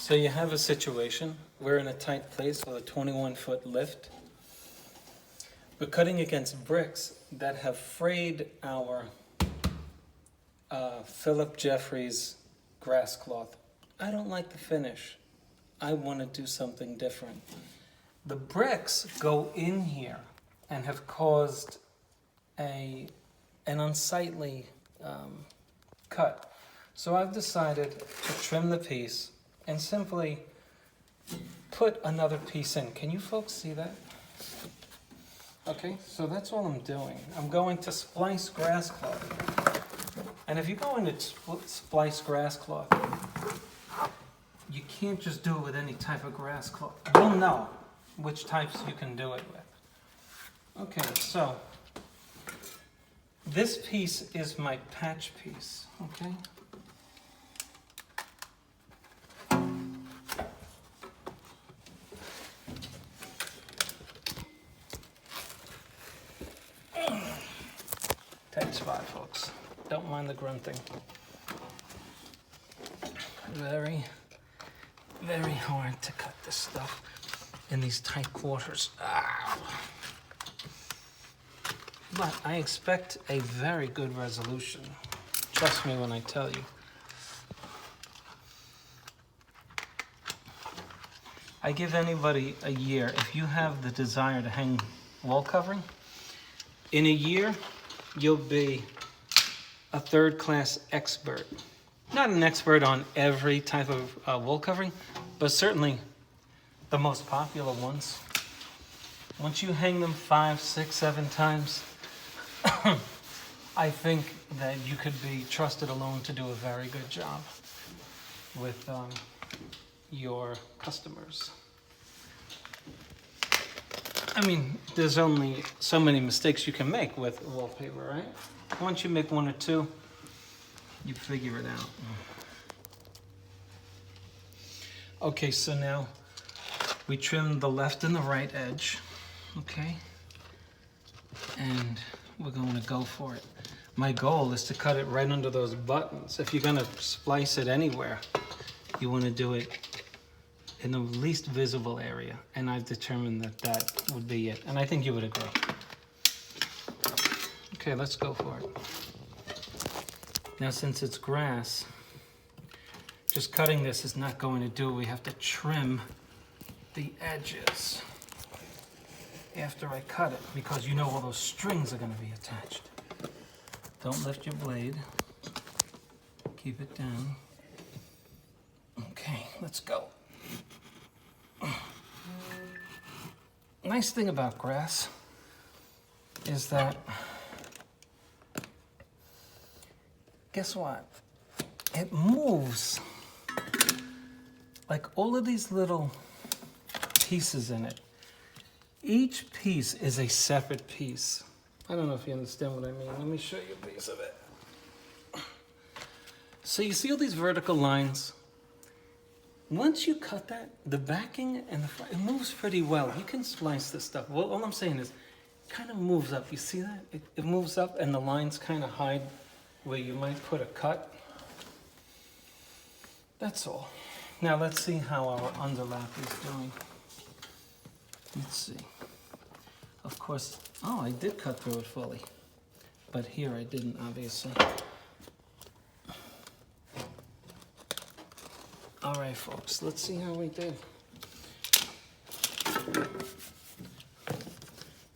So you have a situation, we're in a tight place with a 21-foot lift. We're cutting against bricks that have frayed our Phillip Jeffries Grasscloth. I don't like the finish. I want to do something different. The bricks go in here and have caused an unsightly cut. So I've decided to trim the piece and simply put another piece in. Can you folks see that? Okay, so that's all I'm doing. I'm going to splice Grasscloth. And if you go into splice Grasscloth, you can't just do it with any type of Grasscloth. You'll know which types you can do it with. Okay, so this piece is my patch piece, okay? Tight spot, folks. Don't mind the grunting. Very, very hard to cut this stuff in these tight quarters. Ow. But I expect a very good resolution. Trust me when I tell you. I give anybody a year. If you have the desire to hang wall covering, in a year, you'll be a third-class expert. Not an expert on every type of wall covering, but certainly the most popular ones. Once you hang them 5, 6, 7 times, I think that you could be trusted alone to do a very good job with your customers. I mean, there's only so many mistakes you can make with wallpaper, right? Once you make 1 or 2, you figure it out. Okay, so now we trim the left and the right edge, okay? And we're going to go for it. My goal is to cut it right under those buttons. If you're gonna splice it anywhere, you want to do it in the least visible area, and I've determined that that would be it, and I think you would agree. Okay, let's go for it. Now, since it's grass, just cutting this is not going to do it. We have to trim the edges after I cut it, because you know all those strings are going to be attached. Don't lift your blade. Keep it down. Okay, let's go. Nice thing about grass is that, guess what? It moves. Like all of these little pieces in it. Each piece is a separate piece. I don't know if you understand what I mean. Let me show you a piece of it. So you see all these vertical lines? Once you cut that, the backing and the front, it moves pretty well. You can splice this stuff. Well, all I'm saying is, it kind of moves up. You see that? It moves up and the lines kind of hide where you might put a cut. That's all. Now let's see how our underlap is doing. Let's see. Of course, oh, I did cut through it fully. But here I didn't, obviously. All right, folks, let's see how we did.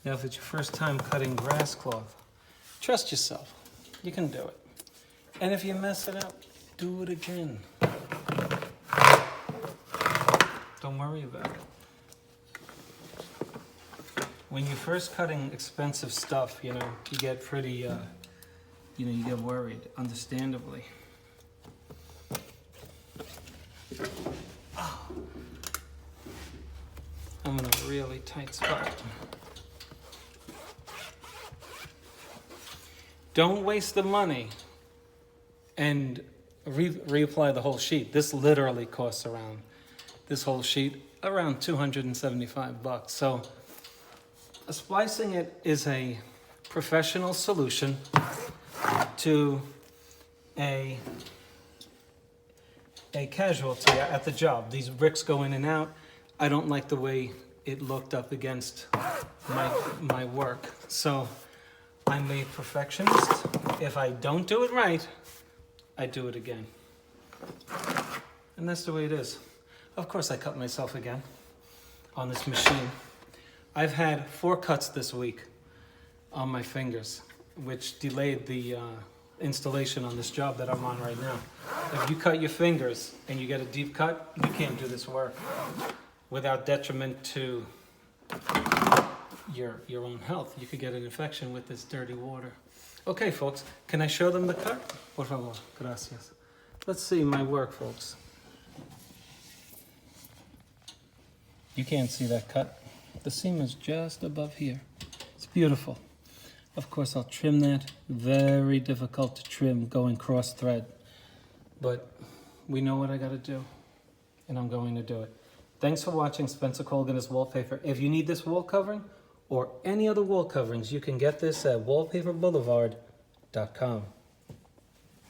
Now, if it's your first time cutting Grasscloth, trust yourself. You can do it. And if you mess it up, do it again. Don't worry about it. When you're first cutting expensive stuff, you know, you get pretty, you get worried, understandably. I'm in a really tight spot. Don't waste the money and reapply the whole sheet. This literally costs around, this whole sheet, around $275. So splicing it is a professional solution to a a casualty at the job. These bricks go in and out. I don't like the way it looked up against my work. So I'm a perfectionist. If I don't do it right, I do it again. And that's the way it is. Of course, I cut myself again on this machine. I've had 4 cuts this week on my fingers, which delayed the installation on this job that I'm on right now. If you cut your fingers and you get a deep cut, you can't do this work without detriment to your own health. You could get an infection with this dirty water. Okay, folks, can I show them the cut? Por favor, gracias. Let's see my work, folks. You can't see that cut. The seam is just above here. It's beautiful. Of course, I'll trim that. Very difficult to trim going cross thread. But we know what I gotta do, and I'm going to do it. Thanks for watching Spencer Colgan is Wallpaper. If you need this wall covering or any other wall coverings, you can get this at wallpaperboulevard.com.